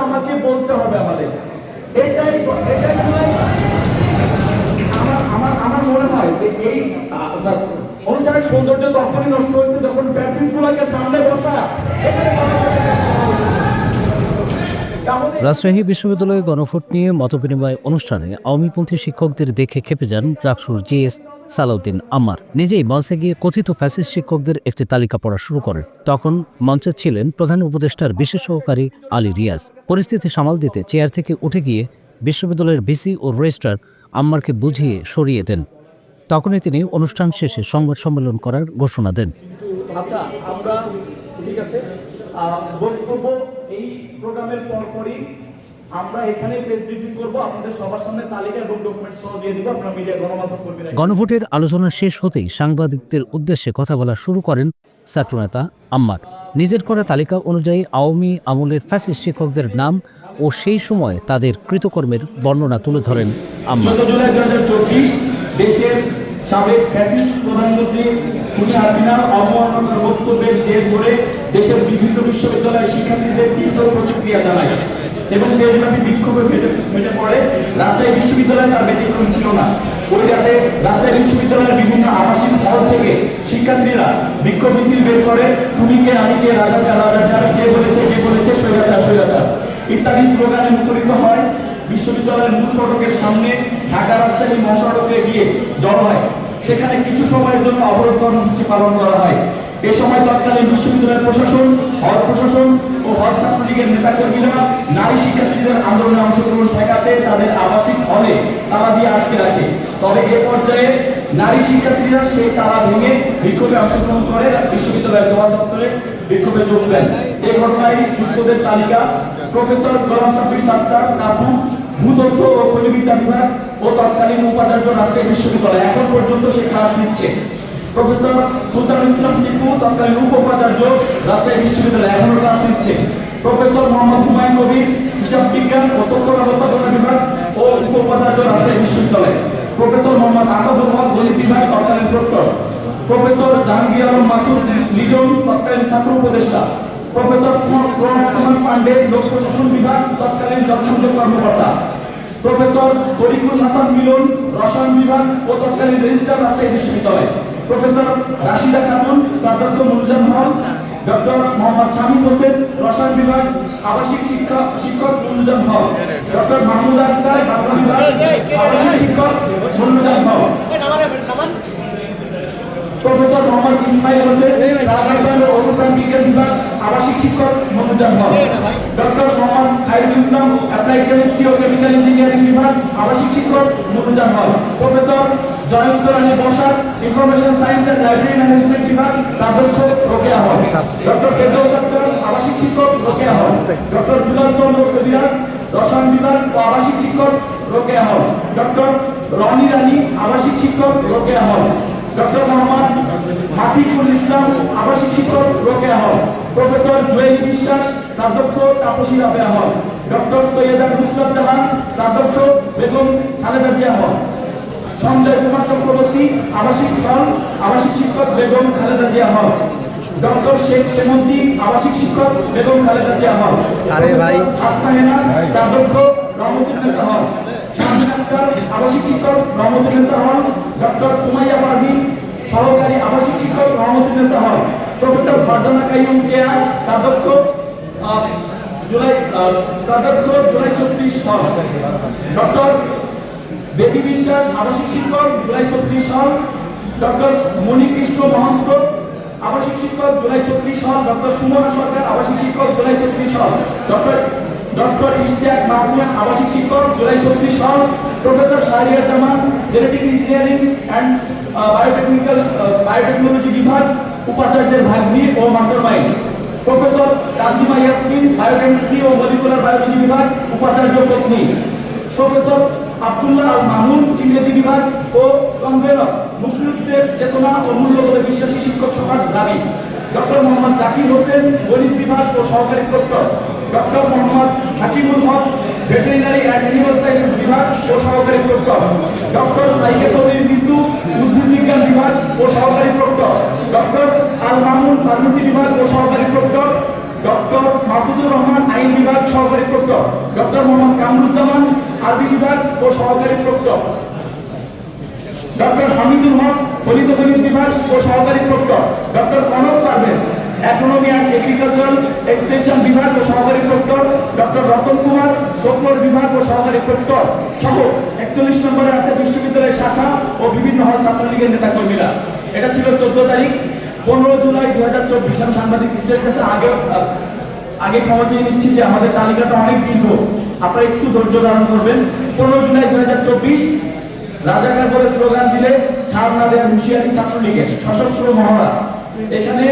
আমাকে বলতে হবে আমাদের। এটাই আমার মনে হয় যে এই অনুষ্ঠানের সৌন্দর্য তখনই নষ্ট হয়েছে যখন ফ্যাসিলিটিগুলোকে সামনে বসা। রাজশাহী বিশ্ববিদ্যালয়ে গণভোট নিয়ে মতবিনিময় অনুষ্ঠানে আওয়ামীপন্থী শিক্ষকদের দেখে খেপে যান রাকসুর জিএস সালাউদ্দিন আম্মার। নিজেই মঞ্চে গিয়ে কথিত ফ্যাসিস্ট শিক্ষকদের একটি তালিকা পড়া শুরু করেন। তখন মঞ্চে ছিলেন প্রধান উপদেষ্টার বিশেষ সহকারী আলী রিয়াজ। পরিস্থিতি সামাল দিতে চেয়ার থেকে উঠে গিয়ে বিশ্ববিদ্যালয়ের ভিসি ও রেজিস্ট্রার আম্মারকে বুঝিয়ে সরিয়ে দেন। তখনই তিনি অনুষ্ঠান শেষে সংবাদ সম্মেলন করার ঘোষণা দেন। আচ্ছা, আমরা ঠিক আছে বক্তব্য এই প্রোগ্রামের পরপরই আমরা এখানে প্রেস ব্রিফিং করব, আপনাদের সবার সামনে তালিকা এবং ডকুমেন্ট সহ দিয়ে দিব। আপনারা মিডিয়া গণমাধ্যম কর্মীরা গণভোটের আলোচনা শেষ হতেই সাংবাদিকদের উদ্দেশ্যে কথা বলা শুরু করেন ছাত্রনেতা আম্মার। নিজের করা তালিকা অনুযায়ী আওয়ামী আমলের ফ্যাসিস্ট শিক্ষকদের নাম ও সেই সময় তাদের কৃতকর্মের বর্ণনা তুলে ধরেন আম্মার। 14 জুলাই 2024 দেশের সাবেক ফ্যাসিস্ট প্রধানমন্ত্রী খুনি হাসিনার অবমাননাকর বক্তব্যের জের ধরে দেশের বিভিন্ন বিশ্ববিদ্যালয়ের শিক্ষার্থীদের তীব্র প্রতিক্রিয়া জানায় এবং দেশব্যাপী বিক্ষোভে ফেটে পড়ে। রাজশাহী বিশ্ববিদ্যালয় তার ব্যতিক্রম ছিল না। ওই রাতে রাজশাহী বিশ্ববিদ্যালয়ের বিভিন্ন আবাসিক হল থেকে শিক্ষার্থীরা বিক্ষোভ মিছিল বের করে তুমি কে আমি কে রাজা কে বলেছে স্বৈরাচার ইত্যাদি স্লোগানে মুখরিত হয়। বিশ্ববিদ্যালয়ের মূল ফটকের সামনে ঢাকা রাজশাহী মহাসড়কে গিয়ে জড়ো হয়। সেখানে কিছু সময়ের জন্য অবরোধ কর্মসূচি পালন করা হয়। এ সময় তৎকালীন বিশ্ববিদ্যালয়ের প্রশাসন, হল প্রশাসন ও হল ছাত্রলীগের নেতাকর্মীরা নারী শিক্ষার্থীদের আন্দোলনে অংশগ্রহণ ঠেকাতে তাদের আবাসিক হলে তালা দিয়ে আটকে রাখে। তবে এ পর্যায়ে নারী শিক্ষার্থীরা সেই তালা ভেঙে বিক্ষোভে অংশগ্রহণ করে বিশ্ববিদ্যালয়ের জওয়ান চত্বরে বিক্ষোভে যোগ দেন। এই ঘটনায় যুক্তদের তালিকা প্রফেসর গোলাম সাব্বির সাত্তার কাপু, ভূতত্ত্ব ও খনিবিদ্যা বিভাগ ও তৎকালীন উপাচার্য রাজশাহী বিশ্ববিদ্যালয়, এখন পর্যন্ত সে ক্লাস নিচ্ছে। প্রফেসর সুলতানুল ইসলাম টিপু, তৎকালীন উপাচার্য রাজশাহী বিশ্ববিদ্যালয়, এখনো ক্লাস নিচ্ছে। প্রফেসর মোহাম্মদ হুমায়ুন কবির, হিসাব বিজ্ঞান ও তথ্য ব্যবস্থাপনা বিভাগ ও উপাচার্য রাজশাহী বিশ্ববিদ্যালয়। প্রফেসর মোহাম্মদ আসাদুল হক, গণিত বিভাগ, তৎকালীন প্রক্টর। প্রফেসর জাহাঙ্গীর আলম মাসুদ লিটন, তৎকালীন ছাত্র উপদেষ্টা। প্রফেসর প্রণব পান্ডে, লোক প্রশাসন বিভাগ, তৎকালীন জনসংযোগ কর্মকর্তা। প্রফেসর তরিকুল হাসান মিলন, রসায়ন বিভাগ ও তৎকালীন রেজিস্ট্রার রাজশাহী বিশ্ববিদ্যালয়। Professor Rashida Khatun, প্রাধ্যক্ষ মনুজান hall. Doctor Mohammad Shamim Hossain, রসায়ন বিভাগ, আবাসিক শিক্ষক মনুজান হল। ডক্টর মাহমুদ আখতার, বাংলা বিভাগ, আবাসিক শিক্ষক মনুজান হল। প্রফেসর মোহাম্মদ ইসমাইল হোসেন, রসায়ন ও অনুপ্রাণ বিজ্ঞান বিভাগ, আবাসিক শিক্ষক Mannujan hall. Doctor Mohammad Khairul Islam, applied chemistry ও কেমিক্যাল ইঞ্জিনিয়ারিং বিভাগ, আবাসিক শিক্ষক Mannujan hall. Professor Jayanta Rani Basak, information science and library management বিভাগ, প্রাধ্যক্ষ রোকেয়া হল। ডক্টর ফেরদৌস আক্তার, আবাসিক শিক্ষক রোকেয়া হল। ডক্টর দুলাল চন্দ্র কবিরাজ, রসায়ন বিভাগ ও আবাসিক শিক্ষক রোকেয়া হল। ডক্টর রনি রানী, আবাসিক শিক্ষক রোকেয়া হল। ডক্টর মোহাম্মদ মাতিকুল ইসলাম, আবাসিক শিক্ষক রোকেয়া হল। প্রফেসর জুয়েল বিশ্বাস, প্রাধ্যক্ষ তাপসী রাবেয়া হল। ডক্টর সৈয়দা নুসরাত জাহান, প্রাধ্যক্ষ বেগম খালেদা জিয়া হল। সঞ্জয় কুমার চক্রবর্তী, আবাসিক হল, আবাসিক শিক্ষক বেগম খালেদা জিয়া হল। ডক্টর শেখ সেমন্তি, আবাসিক শিক্ষক বেগম খালেদা জিয়া হল। আরে ভাই আসমা হেনা, প্রাধ্যক্ষ রহমতুল্লাহ হল। শামীম আক্তার, আবাসিক শিক্ষক রহমতুল্লাহ হল। ডক্টর সুমাইয়া পারভীন, সহকারী আবাসিক শিক্ষক রহমতুল্লাহ হল। প্রফেসর ফারজানা কাইয়ুম কেয়া, প্রাধ্যক্ষ জুলাই 36 হল। ডক্টর বেবি বিশ্বাস, আবাসিক শিক্ষক জুলাই 36 হল। ডক্টর মণিকৃষ্ণ মহন্ত, আবাসিক শিক্ষক জুলাই 36 হল। ডক্টর সুমনা সরকার, আবাসিক শিক্ষক জুলাই 36 হল। ডক্টর ইশতিয়াক মাহমুদ, আবাসিক শিক্ষক জুলাই 36 হল। Professor Shahriar Zaman, genetic engineering and biotechnology বিভাগ, উপাচার্যের ভাগ্নি ও master mind. Professor Tanzima Yasmin, biochemistry ও মলিকুলার বায়োলজি বিভাগ, উপাচার্য পত্নী। প্রফেসর আব্দুল্লাহ আল মামুন, ইংরেজি বিভাগ ও কনভেনর, মুক্তিযুদ্ধের চেতনা ও মূল্যবোধে বিশ্বাসী শিক্ষক সমাজ দাবি। ডক্টর মোহাম্মদ জাকির হোসেন, গণিত বিভাগ ও সহকারী প্রক্টর। Doctor Mohammad Hakimul Haque, veterinary and animal science বিভাগ ও সহকারী প্রক্টর। ডক্টর সাইকে কবির বিন্দু, উদ্ভিদ বিজ্ঞান বিভাগ ও সহকারী প্রক্টর। ডক্টর আল মামুন, ফার্মেসি বিভাগ ও সহকারী প্রক্টর। ডক্টর মাহফুজুর রহমান আইন বিভাগ সহকারী প্রক্টর, ডক্টর মোহাম্মদ কামরুজ্জামান আরবি বিভাগ ও সহকারী প্রক্টর, ডক্টর হামিদুল হক ফলিত গণিত বিভাগ ও সহকারী প্রক্টর, doctor Kanak Parvez agronomy and agricultural extension বিভাগ ও সহকারী প্রক্টর, ডক্টর রতন কুমার ফোকলোর বিভাগ ও সহকারী প্রক্টর সহ 41 নম্বরে আছে বিশ্ববিদ্যালয়ের শাখা ও বিভিন্ন হল ছাত্রলীগের নেতাকর্মীরা। এটা ছিল 14 তারিখ। 15 জুলাই 2024 আমি সাংবাদিকদের কাছে আগে ক্ষমা চেয়ে নিচ্ছি যে আমাদের তালিকাটা অনেক দীর্ঘ, আপনারা একটু ধৈর্য ধারণ করবেন। 15 জুলাই 2024 রাজাকার বলে স্লোগান দিলে ছাড় না দেওয়ার হুঁশিয়ারি ছাত্রলীগের সশস্ত্র মহড়া। এখানে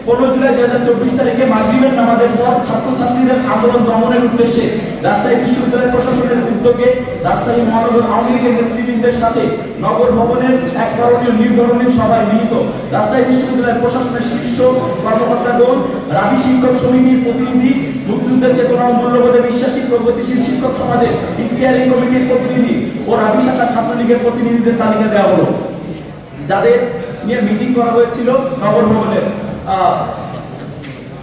15 জুলাই 2024 তারিখে মাগরিবের নামাজের পর ছাত্রছাত্রীদের আন্দোলন দমনের উদ্দেশ্যে রাজশাহী বিশ্ববিদ্যালয় প্রশাসনের উদ্যোগে রাজশাহী মহানগর আওয়ামী লীগের নেতৃবৃন্দের সাথে নগর ভবনের এক ধরনের নির্ধারণী সভায় মিলিত রাজশাহী বিশ্ববিদ্যালয়ের প্রশাসনের শীর্ষ কর্মকর্তাগণ, রাবি শিক্ষক সমিতির প্রতিনিধি, মুক্তিযুদ্ধের চেতনা ও মূল্যবোধে বিশ্বাসী প্রগতিশীল শিক্ষক সমাজের স্টিয়ারিং কমিটির প্রতিনিধি ও রাবি শাখার ছাত্রলীগের প্রতিনিধিদের তালিকা দেওয়া হলো, যাদের নিয়ে মিটিং করা হয়েছিল নগর ভবনের।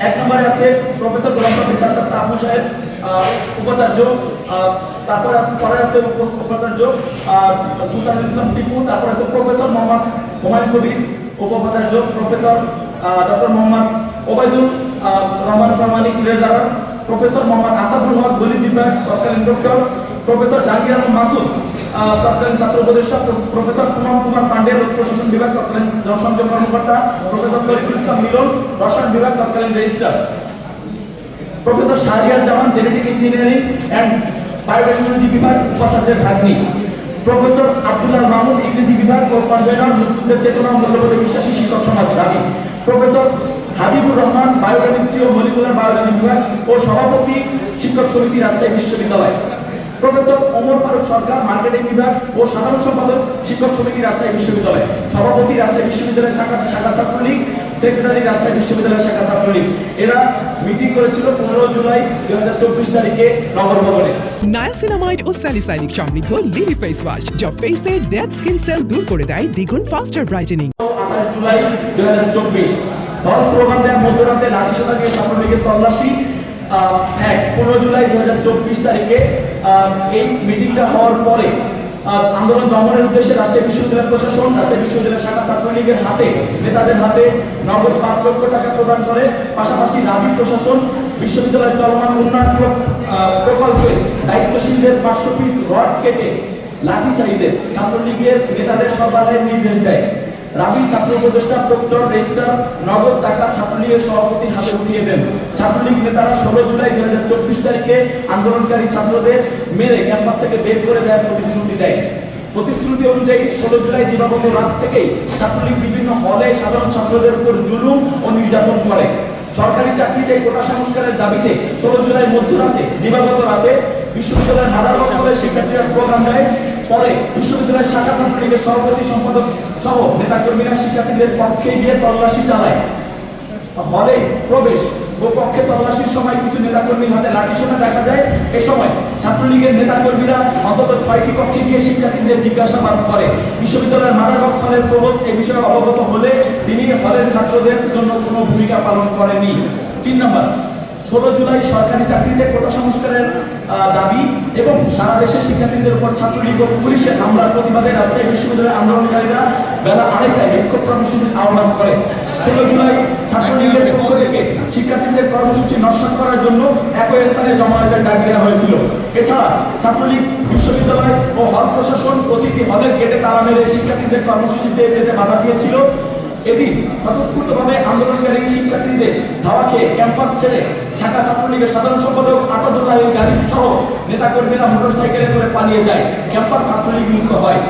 এক নম্বরে আছে প্রফেসর গোলাম সাদ্দাত তাপু সাহেব উপাচার্য, তারপরে পরে আছে উপাচার্য সুলতানুল ইসলাম টিপু, তারপর আছে প্রফেসর মোহাম্মদ হুমায়ুন কবির উপাচার্য, প্রফেসর ডক্টর মোহাম্মদ ওবায়দুল রহমান প্রামাণিক রেজারার, প্রফেসর মোহাম্মদ আসাদুল হক গণিত বিভাগ তৎকালীন ডক্টর, প্রফেসর জাহাঙ্গীর আলম মাসুদ তৎকালীন ছাত্র উপদেষ্টা, প্রফেসর পুনম কুমার পান্ডে লোক প্রশাসন বিভাগ তৎকালীন জনসংযোগ কর্মকর্তা, প্রফেসর তরিকুল ইসলাম মিলন রসায়ন বিভাগ তৎকালীন registrar, professor Shahriar Zaman genetic engineering and biotechnology বিভাগ উপাচার্যের ভাগ্নি, প্রফেসর আব্দুল্লাহ মামুন ইংরেজি বিভাগ ও কনভেনর মুক্তিযুদ্ধের চেতনা ও মূল্যবোধে বিশ্বাসী শিক্ষক সমাজ রাবি, প্রফেসর হাবিবুর রহমান বায়োকেমিস্ট্রি ও মলিকুলার বায়োলজি বিভাগ ও সভাপতি শিক্ষক সমিতি রাজশাহী বিশ্ববিদ্যালয়, প্রফেসর ওমর ফারুক সরকার মার্কেটিং বিভাগ ও সাধারণ সম্পাদক শিক্ষক সমিতি রাজশাহী বিশ্ববিদ্যালয়, সভাপতি রাজশাহী বিশ্ববিদ্যালয় শাখা ছাত্রলীগ, সেক্রেটারি রাজশাহী বিশ্ববিদ্যালয় শাখা ছাত্রলীগ। এরা মিটিং করেছিল 15 জুলাই 2024 তারিখে নগর ভবনে। নায়াসিনামাইড ও স্যালিসাইলিক সমৃদ্ধ লিলি ফেস ওয়াশ যা ফেসের ডেড স্কিন সেল দূর করে দেয় দ্বিগুণ ফাস্টার ব্রাইটেনিং। 28 জুলাই 2024 দল স্লোগান দেওয়ার মধ্যরাতে লাঠিসোঁটা দিয়ে ছাত্রলীগের তল্লাশি। 15 জুলাই 2024 তারিখে এই মিটিংটা হওয়ার পরে আন্দোলন দমনের উদ্দেশ্যে রাজশাহী বিশ্ববিদ্যালয় প্রশাসন রাজশাহী বিশ্ববিদ্যালয় শাখা ছাত্রলীগের হাতে নেতাদের হাতে নগদ 5 লক্ষ টাকা প্রদান করে। পাশাপাশি রাবি প্রশাসন বিশ্ববিদ্যালয়ের চলমান উন্নয়ন প্রকল্পে দায়িত্বশীলদের 500 পিস রড কেটে লাঠি চাহিদে ছাত্রলীগের নেতাদের সরবরাহের নির্দেশ দেয়। রাবি ছাত্র উপদেষ্টা প্রক্টর রেজিস্ট্রার নগদ টাকা ছাত্রলীগের সভাপতির হাতে উঠিয়ে দেন। ছাত্রলীগ নেতারা 16 জুলাই 2024 তারিখে আন্দোলনকারী ছাত্রদের মেরে ক্যাম্পাস থেকে বের করে দেওয়ার প্রতিশ্রুতি দেয়। প্রতিশ্রুতি অনুযায়ী 16 জুলাই দিবাগত রাত থেকেই ছাত্রলীগ বিভিন্ন হলে সাধারণ ছাত্রদের উপর জুলুম ও নির্যাতন করে। সরকারি চাকরিতে কোটা সংস্কারের দাবিতে 16 জুলাই মধ্যরাতে দিবাগত রাতে বিশ্ববিদ্যালয়ের মাদারগঞ্জ হলে শিক্ষার্থীরা স্লোগান দেয়। পরে বিশ্ববিদ্যালয়ের শাখা ছাত্রলীগের সভাপতি সম্পাদক সহ নেতাকর্মীরা শিক্ষার্থীদের পক্ষে গিয়ে তল্লাশি চালায়। হলে প্রবেশ ও কক্ষে তল্লাশির সময় কিছু নেতাকর্মীর হাতে লাঠিসোঁটা দেখা যায়। এ সময় ছাত্রলীগের নেতাকর্মীরা অন্তত 6টি কক্ষে গিয়ে শিক্ষার্থীদের জিজ্ঞাসাবাদ করে। বিশ্ববিদ্যালয়ের মাদারগঞ্জ হলের প্রভোস্ট এই বিষয়ে অবগত হলে তিনি হলের ছাত্রদের জন্য কোনো ভূমিকা পালন করেনি। 3 নম্বর 16 জুলাই সরকারি চাকরিতে কোটা সংস্কারের দাবি এবং সারা দেশের শিক্ষার্থীদের উপর ছাত্রলীগ ও পুলিশের হামলার প্রতিবাদে রাজশাহী বিশ্ববিদ্যালয়ের আন্দোলনকারীরা বেলা 2:30টায় বিক্ষোভ কর্মসূচির আহ্বান করে। 16 জুলাই ছাত্রলীগের পক্ষ থেকে শিক্ষার্থীদের কর্মসূচি নস্যাৎ করার জন্য একই স্থানে জমায়েতের ডাক দেওয়া হয়েছিল। এছাড়া ছাত্রলীগ বিশ্ববিদ্যালয় ও হল প্রশাসন প্রতিটি হলের গেটে তালা মেরে শিক্ষার্থীদের কর্মসূচিতে যেতে বাধা দিয়েছিল। এদিন স্বতঃস্ফূর্তভাবে আন্দোলনকারী শিক্ষার্থীদের ধাওয়া খেয়ে ক্যাম্পাস ছেড়ে ঢাকা ছাত্রলীগের সাধারণ সম্পাদক আসাদুল্লাহের গাড়ি সহ নেতাকর্মীরা মোটরসাইকেলে করে পালিয়ে যায়। ক্যাম্পাস ছাত্রলীগ মুক্ত হয়।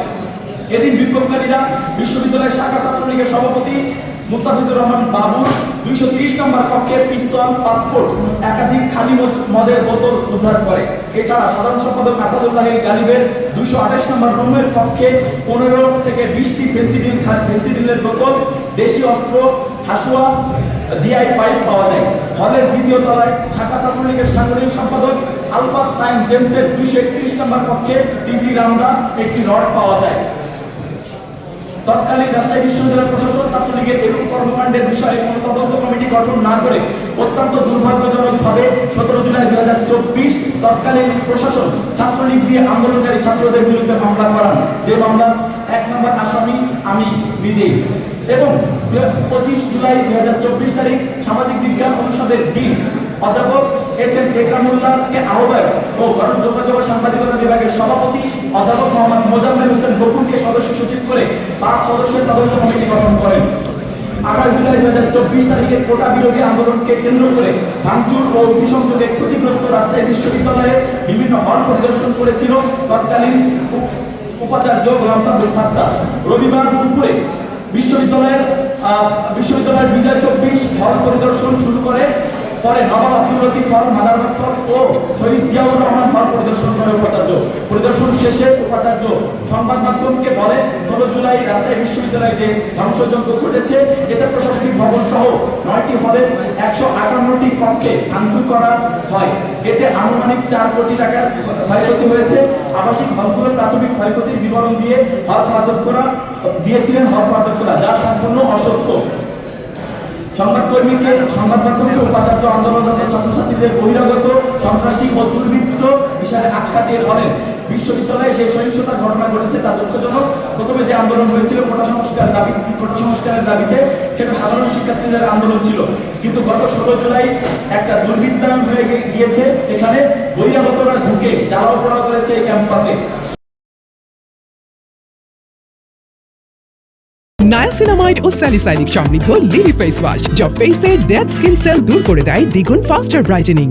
এদিন বিক্ষোভকারীরা বিশ্ববিদ্যালয়ের শাখা ছাত্রলীগের সভাপতি মুস্তাফিজুর রহমান বাবুর 230 নম্বর কক্ষে পিস্তল, পাসপোর্ট, একাধিক খালি মদের বোতল উদ্ধার করে। এছাড়া সাধারণ সম্পাদক আসাদুল্লাহের গালিবের 228 নম্বর রুমের কক্ষে 15 থেকে 20টি ফেন্সিডিলের বোতল, দেশি অস্ত্র, হাসুয়া, জিআই পাইপ পাওয়া যায়। হলের দ্বিতীয় তলায় শাখা ছাত্রলীগের সাংগঠনিক সম্পাদক আলফাত সাইন জেমসের 231 নম্বর কক্ষে 3টি রামদা, একটি রড পাওয়া যায়। তৎকালীন রাজশাহী বিশ্ববিদ্যালয় প্রশাসন ছাত্রলীগের এরূপ কর্মকাণ্ডের বিষয়ে কোনো তদন্ত কমিটি গঠন না করে অত্যন্ত দুর্ভাগ্যজনকভাবে 17 জুলাই 2024 তৎকালীন প্রশাসন ছাত্রলীগ দিয়ে আন্দোলনকারী ছাত্রদের বিরুদ্ধে মামলা করান, যে মামলার 1 নম্বর আসামি আমি নিজেই। এবং 25 জুলাই 2024 তারিখ সামাজিক বিজ্ঞান অনুষদের ডিন অধ্যাপক এস.এম. একরামুল্লাহকে আহ্বায়ক ও গণযোগাযোগ ও সাংবাদিকতা বিভাগের সভাপতি অধ্যাপক মোহাম্মদ মোজাম্মেল হোসেন বকুলকে সদস্য সচিব করে 5 সদস্যের তদন্ত কমিটি গঠন করেন। 28 জুলাই 2024 তারিখে কোটা বিরোধী আন্দোলনকে কেন্দ্র করে ভাঙচুর ও অগ্নিসংযোগে ক্ষতিগ্রস্ত রাজশাহী বিশ্ববিদ্যালয়ে বিভিন্ন হল পরিদর্শন করেছিল তৎকালীন উপাচার্য গোলাম সাব্বির সাত্তার। রবিবার দুপুরে বিশ্ববিদ্যালয়ের বিজয় 24 হল পরিদর্শন শুরু করে, পরে নবাব আব্দুল লতিফ হল, মাদারবাগ হল ও শহীদ জিয়াউর রহমান হল পরিদর্শন করে উপাচার্য। পরিদর্শন শেষে উপাচার্য সংবাদ মাধ্যমকে বলে 16 জুলাই রাজশাহী বিশ্ববিদ্যালয়ে যে ধ্বংসযজ্ঞ ঘটেছে এতে প্রশাসনিক ভবন সহ 9টি হলের 158টি কক্ষে ভাঙচুর করা হয়। এতে আনুমানিক 4 কোটি টাকার ক্ষয়ক্ষতি হয়েছে। আবাসিক হলগুলোর প্রাথমিক ক্ষয়ক্ষতির বিবরণ দিয়ে দিয়েছিলেন হল প্রাধ্যক্ষরা, যা সম্পূর্ণ অসত্য। সংবাদ মাধ্যমকে উপাচার্য আন্দোলনরত ছাত্রছাত্রীদের বহিরাগত সন্ত্রাসী ও দুর্বৃত্ত হিসাবে আখ্যা দিয়ে বলেন, বিশ্ববিদ্যালয়ে যে সহিংসতার ঘটনা ঘটেছে তা দুঃখজনক। প্রথমে যে আন্দোলন হয়েছিল কোটা সংস্কারের দাবিতে, সেটা সাধারণ শিক্ষার্থীদের আন্দোলন ছিল, কিন্তু গত 16 জুলাই একটা দুর্বৃত্তায়ন হয়ে গিয়েছে। এখানে বহিরাগতরা ঢুকে জ্বালাও পোড়াও করেছে এই ক্যাম্পাসে। নায়াসিনামাইড ও স্যালিসাইলিক সমৃদ্ধ লিলি ফেস ওয়াশ, যা ফেসের ডেড স্কিন সেল দূর করে দেয় দ্বিগুণ ফাস্টার ব্রাইটেনিং।